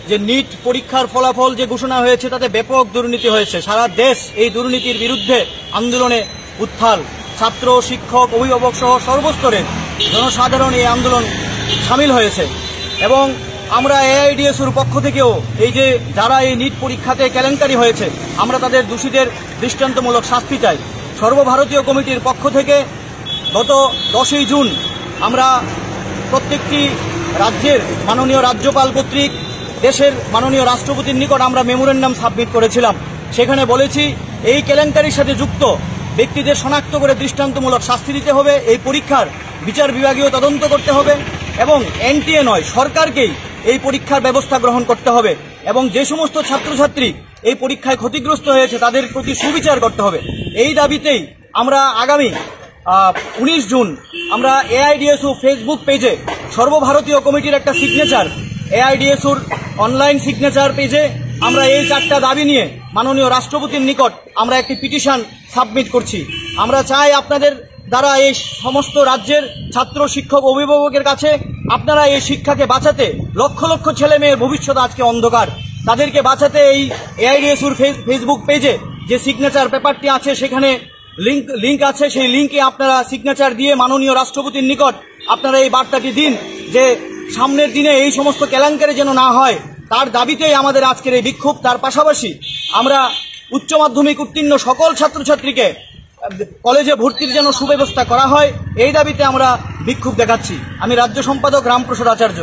যে নিট পরীক্ষার ফলাফল যে ঘোষণা হয়েছে তাতে ব্যাপক দুর্নীতি হয়েছে। সারা দেশ এই দুর্নীতির বিরুদ্ধে আন্দোলনে উত্থাল। ছাত্র, শিক্ষক, অভিভাবক সহ সর্বস্তরের জনসাধারণ এই আন্দোলন সামিল হয়েছে এবং আমরা এআইডিএসওর পক্ষ থেকেও এই যে যারা এই নিট পরীক্ষাতে কেলেঙ্কারি হয়েছে আমরা তাদের দোষীদের দৃষ্টান্তমূলক শাস্তি চাই। সর্বভারতীয় কমিটির পক্ষ থেকে গত 10ই জুন আমরা প্রত্যেকটি রাজ্যের মাননীয় রাজ্যপাল কর্তৃক দেশের মাননীয় রাষ্ট্রপতির নিকট আমরা মেমোরেন্ডাম সাবমিট করেছিলাম। সেখানে বলেছি এই কেলেঙ্কারির সাথে যুক্ত ব্যক্তিদের শনাক্ত করে দৃষ্টান্তমূলক শাস্তি দিতে হবে, এই পরীক্ষার বিচার বিভাগীয় তদন্ত করতে হবে এবং এনটিএ নয় সরকারকেই এই পরীক্ষার ব্যবস্থা গ্রহণ করতে হবে এবং যে সমস্ত ছাত্রছাত্রী এই পরীক্ষায় ক্ষতিগ্রস্ত হয়েছে তাদের প্রতি সুবিচার করতে হবে। এই দাবিতেই আমরা আগামী 19 জুন আমরা এআইডিএসও ফেসবুক পেজে সর্বভারতীয় কমিটির একটা সিগনেচার এআইডিএসওর অনলাইন সিগনেচার পেজে আমরা এই 4টা দাবি নিয়ে মাননীয় রাষ্ট্রপতির নিকট আমরা একটি পিটিশন সাবমিট করছি। আমরা চাই আপনাদের দ্বারা এই সমস্ত রাজ্যের ছাত্র, শিক্ষক, অভিভাবকের কাছে আপনারা এই শিক্ষাকে বাঁচাতে, লক্ষ লক্ষ ছেলে মেয়ের ভবিষ্যৎ আজকে অন্ধকার, তাদেরকে বাঁচাতে এই এআইডিএসওর ফেসবুক পেজে যে সিগনেচার পেপারটি আছে সেখানে লিঙ্ক আছে, সেই লিঙ্কে আপনারা সিগনেচার দিয়ে মাননীয় রাষ্ট্রপতির নিকট আপনারা এই বার্তাটি দিন যে সামনের দিনে এই সমস্ত কেলেঙ্কারি যেন না হয়। তার দাবিতেই আমাদের আজকের এই বিক্ষোভ। তার পাশাপাশি আমরা উচ্চ মাধ্যমিক উত্তীর্ণ সকল ছাত্রছাত্রীকে কলেজে ভর্তির যেন সুব্যবস্থা করা হয়, এই দাবিতে আমরা বিক্ষোভ দেখাচ্ছি। আমি রাজ্য সম্পাদক রামপ্রসাদ আচার্য।